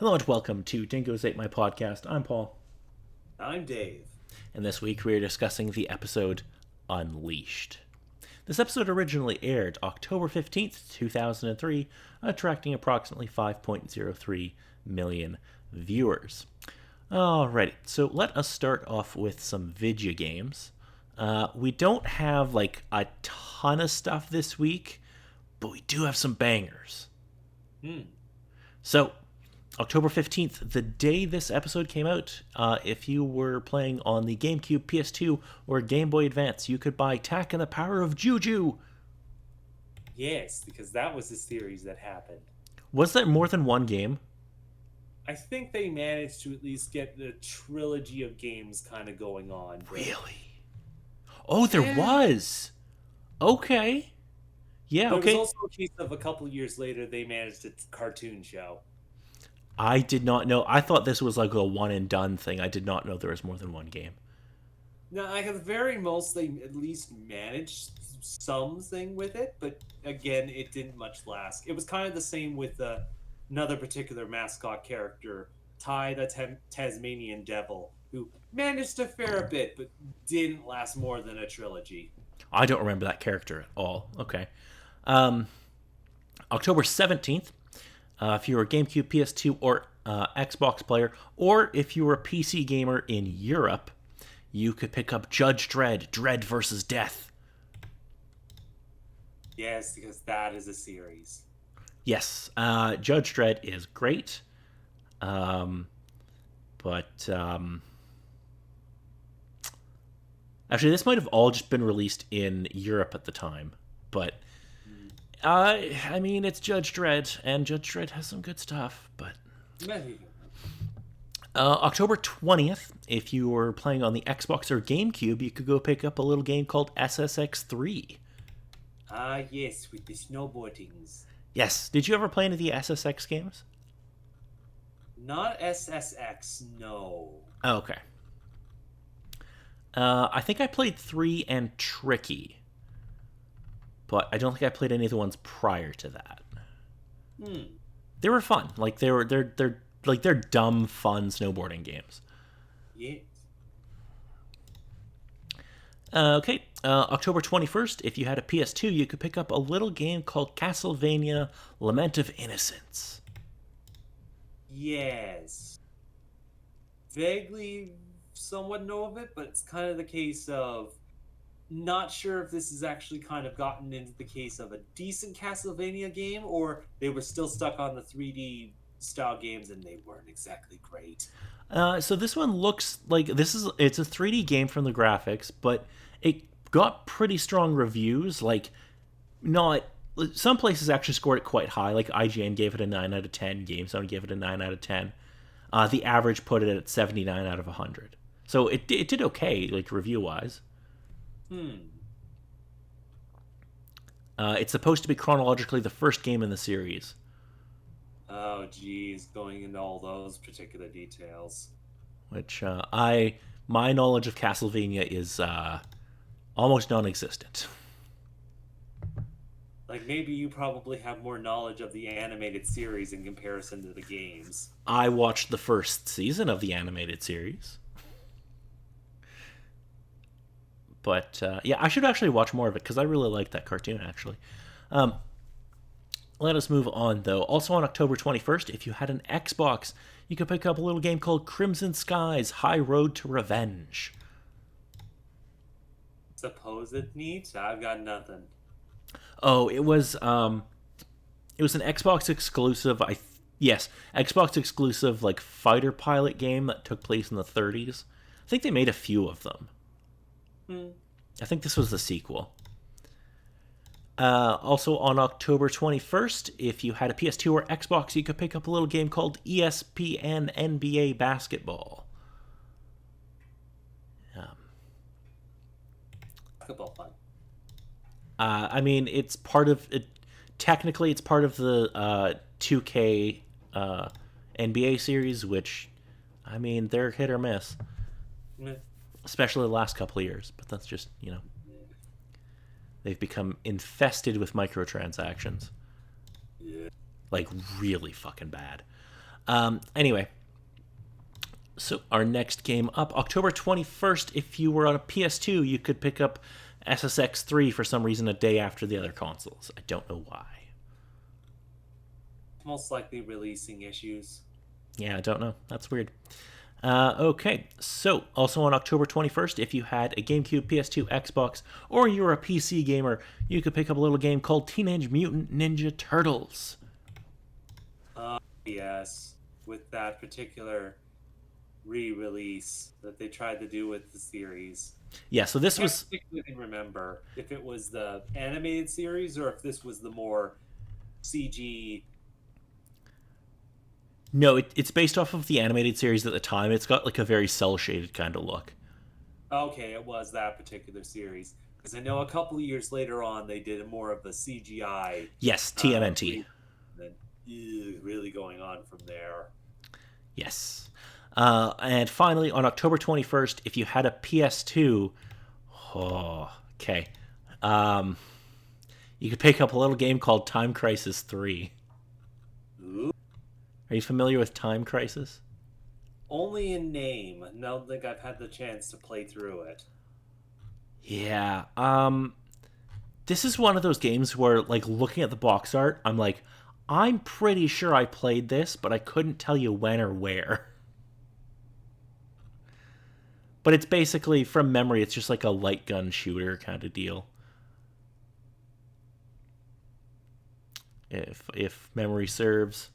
Hello and welcome to Dingoes Ate My Podcast. I'm Paul, I'm Dave. and this week we are discussing the episode Unleashed. This episode originally aired October 15th, 2003, attracting approximately 5.03 million viewers. Alrighty, so let us start off with some video games. We don't have like a ton of stuff this week, but we do have some bangers. So, October 15th, the day this episode came out, if you were playing on the GameCube, PS2, or Game Boy Advance, you could buy Tak and the Power of Juju. Yes, because that was the series that happened. Was there more than one game? I think they managed to at least get the trilogy of games kind of going on. Really? Oh, there Yeah. was! Okay. Yeah, There was okay. also a case of a couple years later they managed a cartoon show. I did not know. I thought this was like a one and done thing. I did not know there was more than one game. Now, at the very most, they at least managed something with it, but again, it didn't much last. It was kind of the same with another particular mascot character, Ty the Tasmanian Devil, who managed a fair bit, but didn't last more than a trilogy. I don't remember that character at all. Okay. Um, October 17th, if you were a GameCube, PS2, or Xbox player, or if you were a PC gamer in Europe, you could pick up Judge Dredd, Dread versus Death. Yes, because that is a series. Yes, Judge Dredd is great, um, but actually, this might have all just been released in Europe at the time. But I mean, it's Judge Dredd, and Judge Dredd has some good stuff. But October 20th, if you were playing on the Xbox or GameCube, you could go pick up a little game called SSX3. Ah, yes, with the snowboardings. Yes. Did you ever play any of the SSX games? Not SSX, no. Oh, okay. I think I played 3 and Tricky, but I don't think I played any of the ones prior to that. They were fun. Like they're dumb, fun snowboarding games. Yes. Okay, October 21st, if you had a PS2, you could pick up a little game called Castlevania Lament of Innocence. Yes. Vaguely somewhat know of it, but it's kind of the case of not sure if this has actually kind of gotten into the case of a decent Castlevania game or they were still stuck on the 3D style games and they weren't exactly great. So this one looks like it's a 3D game from the graphics, but it got pretty strong reviews. Like, not some places actually scored it quite high. Like IGN gave it a 9 out of 10. GameZone gave it a 9 out of 10. The average put it at 79 out of 100. So it did okay, like review wise. It's supposed to be chronologically the first game in the series. Oh, geez, going into all those particular details. Which my knowledge of Castlevania is almost non-existent. Like, maybe you probably have more knowledge of the animated series in comparison to the games. I watched the first season of the animated series. But yeah, I should actually watch more of it because I really like that cartoon, actually. Let us move on, though. Also on October 21st, if you had an Xbox, you could pick up a little game called Crimson Skies High Road to Revenge. Suppose it neat? I've got nothing. Oh, it was an Xbox exclusive. Yes, Xbox exclusive like fighter pilot game that took place in the 30s. I think they made a few of them. I think this was the sequel. Also on October 21st, if you had a PS2 or Xbox, you could pick up a little game called ESPN NBA Basketball. Basketball fun. I mean, it's part of it. Technically, it's part of the 2K NBA series, which, I mean, they're hit or miss, Meh. especially the last couple of years. But that's just, they've become infested with microtransactions. Yeah. Like, really fucking bad. Anyway, so our next game up, October 21st, if you were on a PS2, you could pick up SSX 3 for some reason a day after the other consoles. I don't know why. Most likely releasing issues. Yeah, I don't know. That's weird. Okay, so also on October 21st, if you had a GameCube, PS2, Xbox, or you were a PC gamer, you could pick up a little game called Teenage Mutant Ninja Turtles. Yes, with that particular re-release that they tried to do with the series. Yeah, so this I was... particularly remember if it was the animated series or if this was the more CG. No, it's based off of the animated series at the time. It's got like a very cel-shaded kind of look. Okay, it was that particular series because I know a couple of years later on they did more of a CGI. Yes, TMNT. Then really going on from there. Yes. And finally, on October 21st, if you had a PS2, okay, you could pick up a little game called Time Crisis 3. Ooh. Are you familiar with Time Crisis? Only in name. I don't think I've had the chance to play through it. Yeah. This is one of those games where, like, looking at the box art, I'm like, I'm pretty sure I played this, but I couldn't tell you when or where. But it's basically, from memory, it's just like a light gun shooter kind of deal. If memory serves.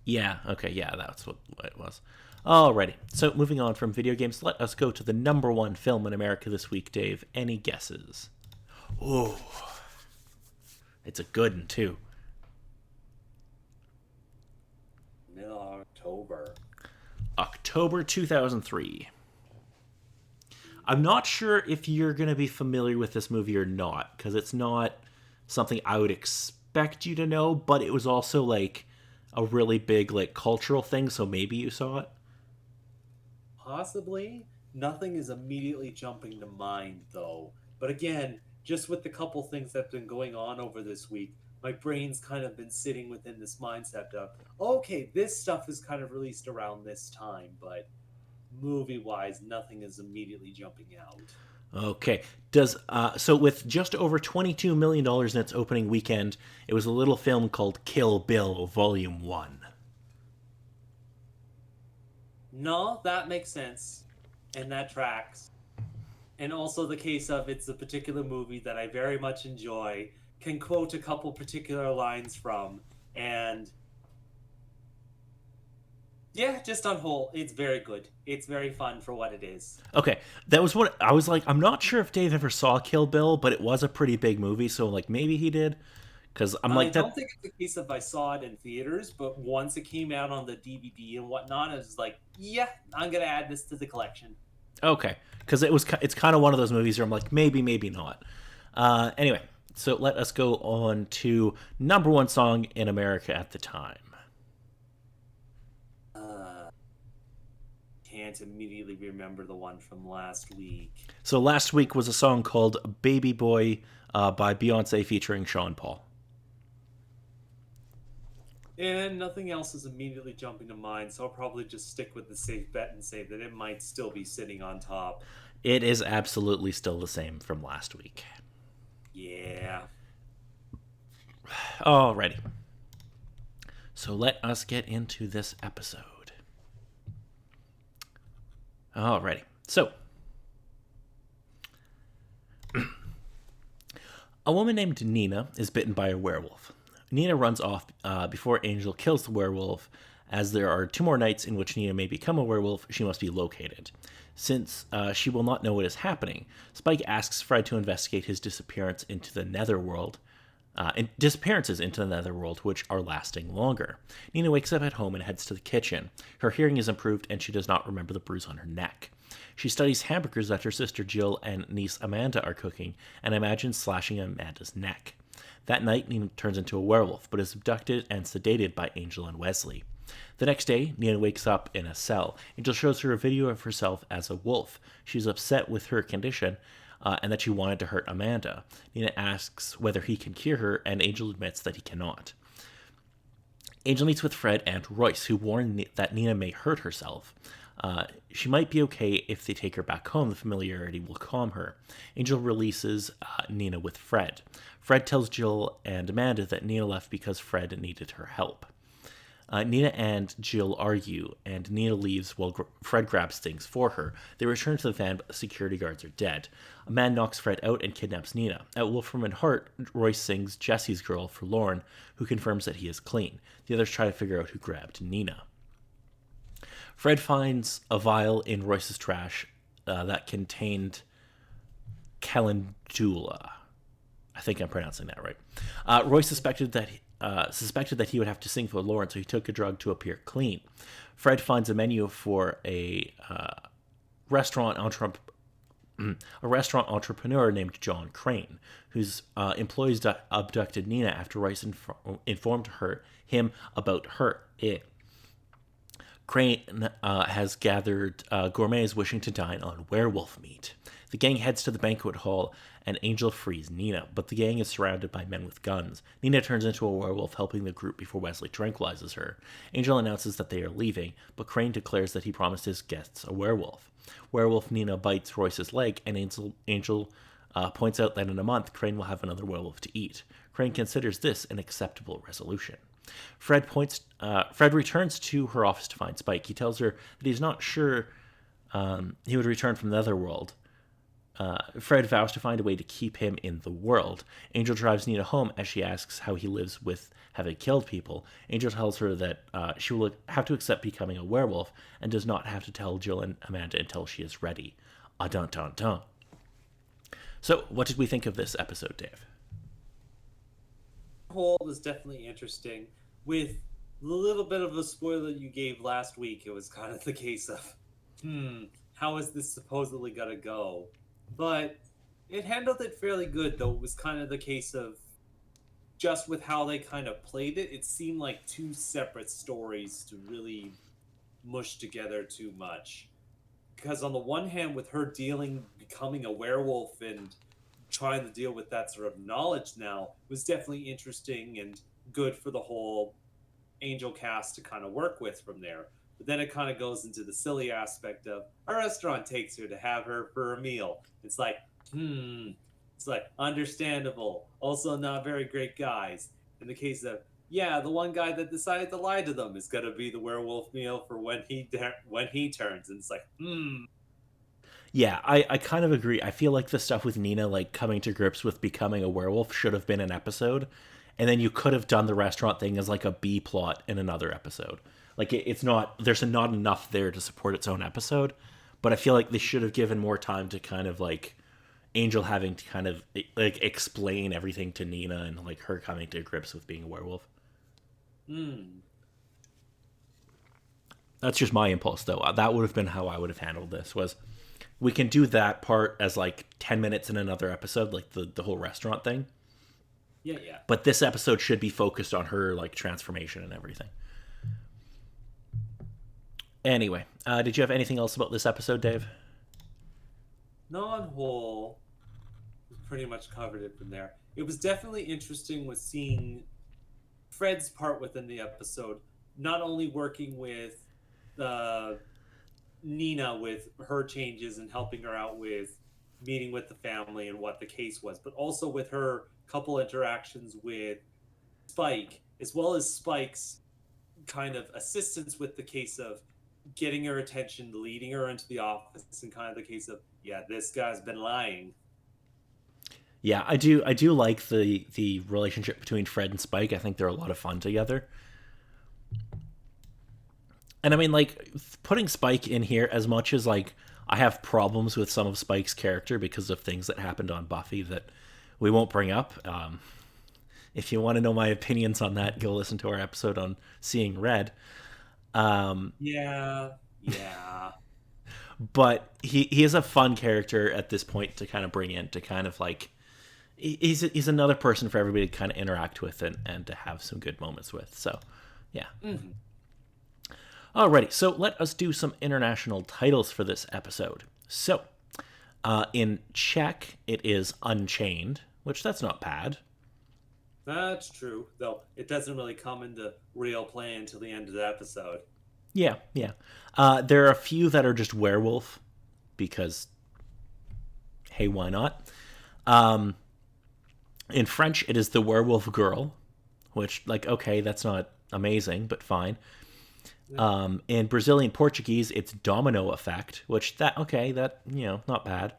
Yeah, okay, yeah, that's what it was. Alrighty, so moving on from video games, let us go to the number one film in America this week, Dave. Any guesses? Ooh. It's a good one, too. Mid-October. October 2003. I'm not sure if you're going to be familiar with this movie or not, because it's not something I would expect you to know, but it was also, like, a really big, like, cultural thing, so maybe you saw it. Possibly. Nothing is immediately jumping to mind, though. But again, just with the couple things that have been going on over this week, my brain's kind of been sitting within this mindset of, okay, this stuff is kind of released around this time, but movie-wise, nothing is immediately jumping out. Okay. So with just over $22 million in its opening weekend, it was a little film called Kill Bill Volume 1. No, that makes sense. And that tracks. And also the case of it's a particular movie that I very much enjoy, can quote a couple particular lines from, and yeah, just on whole, it's very good. It's very fun for what it is. Okay, that was what I was like. I'm not sure if Dave ever saw Kill Bill, but it was a pretty big movie, so like maybe he did. Because I'm I like don't that. think it's a case of I saw it in theaters, but once it came out on the DVD and whatnot, I was like, yeah, I'm gonna add this to the collection. Okay, because it's kind of one of those movies where I'm like maybe, maybe not. Anyway, so let us go on to number one song in America at the time. Can't immediately remember the one from last week. So last week was a song called "Baby Boy" by Beyonce featuring Sean Paul. And nothing else is immediately jumping to mind, so I'll probably just stick with the safe bet and say that it might still be sitting on top. It is absolutely still the same from last week. Yeah. Alrighty. So let us get into this episode. Alrighty. So, a woman named Nina is bitten by a werewolf. Nina runs off before Angel kills the werewolf. As there are 2 more nights in which Nina may become a werewolf, she must be located. Since she will not know what is happening, Spike asks Fred to investigate his disappearances into the netherworld, which are lasting longer. Nina wakes up at home and heads to the kitchen. Her hearing is improved and she does not remember the bruise on her neck. She studies hamburgers that her sister Jill and niece Amanda are cooking and imagines slashing Amanda's neck. That night, Nina turns into a werewolf, but is abducted and sedated by Angel and Wesley. The next day, Nina wakes up in a cell. Angel shows her a video of herself as a wolf. She's upset with her condition and that she wanted to hurt Amanda. Nina asks whether he can cure her, and Angel admits that he cannot. Angel meets with Fred and Royce, who warn that Nina may hurt herself. She might be okay if they take her back home. The familiarity will calm her. Angel releases Nina with Fred. Fred tells Jill and Amanda that Nina left because Fred needed her help. Nina and Jill argue, and Nina leaves while Fred grabs things for her. They return to the van, but the security guards are dead. A man knocks Fred out and kidnaps Nina. At Wolfram and Hart, Royce sings Jesse's Girl for Lorne, who confirms that he is clean. The others try to figure out who grabbed Nina. Fred finds a vial in Royce's trash that contained calendula. I think I'm pronouncing that right. Royce suspected that he would have to sing for Lauren, so he took a drug to appear clean. Fred finds a menu for a restaurant entrepreneur named John Crane, whose employees abducted Nina after Royce informed him about her. Crane has gathered gourmets wishing to dine on werewolf meat. The gang heads to the banquet hall, and Angel frees Nina, but the gang is surrounded by men with guns. Nina turns into a werewolf, helping the group before Wesley tranquilizes her. Angel announces that they are leaving, but Crane declares that he promised his guests a werewolf. Werewolf Nina bites Royce's leg, and Angel points out that in a month, Crane will have another werewolf to eat. Crane considers this an acceptable resolution. Fred returns to her office to find Spike. He tells her that he's not sure he would return from the other world. Fred vows to find a way to keep him in the world. Angel drives Nina home as she asks how he lives with having killed people. Angel tells her that she will have to accept becoming a werewolf and does not have to tell Jill and Amanda until she is ready. Dun dun dun. So, what did we think of this episode, Dave? Whole was definitely interesting. With the little bit of a spoiler you gave last week, it was kind of the case of, how is this supposedly gonna go? But it handled it fairly good, though. It was kind of the case of, just with how they kind of played it, it seemed like two separate stories to really mush together too much. Because on the one hand, with her becoming a werewolf and trying to deal with that sort of knowledge now was definitely interesting and good for the whole Angel cast to kind of work with from there. But then it kind of goes into the silly aspect of a restaurant takes her to have her for a meal. It's like, it's like understandable. Also not very great guys. In the case of, yeah, the one guy that decided to lie to them is going to be the werewolf meal for when he turns. And it's like, Yeah, I kind of agree. I feel like the stuff with Nina, like coming to grips with becoming a werewolf, should have been an episode. And then you could have done the restaurant thing as like a B plot in another episode. Like it's not, there's not enough there to support its own episode. But I feel like they should have given more time to kind of like Angel having to kind of like explain everything to Nina and like her coming to grips with being a werewolf. That's just my impulse, though. That would have been how I would have handled this. Was we can do that part as like 10 minutes in another episode, like the whole restaurant thing. Yeah. But this episode should be focused on her like transformation and everything. Anyway, did you have anything else about this episode, Dave? No, on whole, we pretty much covered it from there. It was definitely interesting with seeing Fred's part within the episode, not only working with Nina with her changes and helping her out with meeting with the family and what the case was, but also with her couple interactions with Spike, as well as Spike's kind of assistance with the case of getting her attention, leading her into the office, and kind of the case of, yeah, this guy's been lying. Yeah, I do like the relationship between Fred and Spike. I think they're a lot of fun together. And I mean, like, putting Spike in here, as much as, like, I have problems with some of Spike's character because of things that happened on Buffy that we won't bring up. If you want to know my opinions on that, go listen to our episode on Seeing Red. Yeah. But he is a fun character at this point to kind of bring in, to kind of, like, he's another person for everybody to kind of interact with and to have some good moments with. So, yeah. Mm-hmm. Alrighty, so let us do some international titles for this episode. So, in Czech, it is Unchained, which that's not bad. That's true, though it doesn't really come into real play until the end of the episode. Yeah, yeah. There are a few that are just werewolf because, hey, why not? Um, in French, it is the werewolf girl, which, like, okay, that's not amazing, but fine. Yeah. In Brazilian Portuguese, it's domino effect, which that not bad.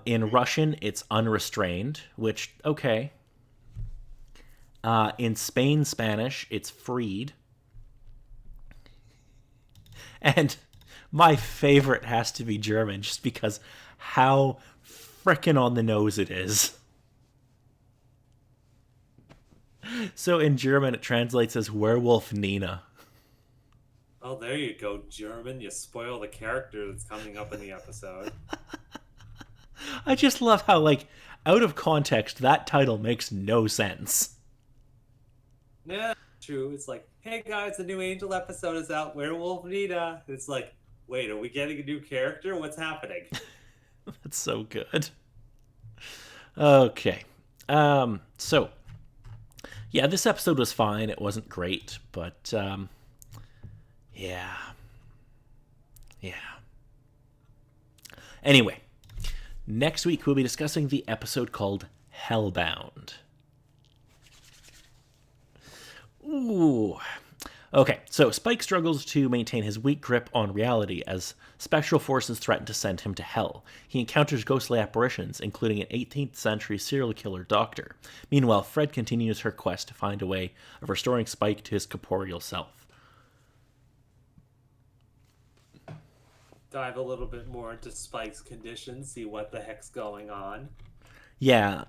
In Russian, it's unrestrained, which okay. In Spain Spanish, it's freed, and my favorite has to be German, just because how frickin' on the nose it is. So in German, it translates as werewolf Nina. Oh, there you go, German. You spoil the character that's coming up in the episode. I just love how, like, out of context, that title makes no sense. Yeah, true. It's like, hey guys, the new Angel episode is out. Werewolf Nita. It's like, wait, are we getting a new character? What's happening? That's so good. Okay. So yeah, this episode was fine. It wasn't great, but yeah. Yeah. Anyway, next week we'll be discussing the episode called Hellbound. Ooh. Okay, so Spike struggles to maintain his weak grip on reality as special forces threaten to send him to hell. He encounters ghostly apparitions, including an 18th century serial killer doctor. Meanwhile, Fred continues her quest to find a way of restoring Spike to his corporeal self. Dive a little bit more into Spike's condition, see what the heck's going on. Yeah,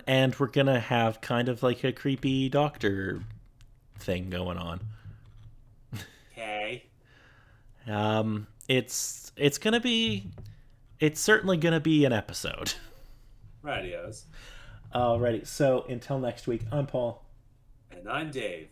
and we're gonna have kind of like a creepy doctor thing going on. Okay. It's gonna be, it's certainly gonna be an episode. Radios. Alrighty, so until next week, I'm Paul. And I'm Dave.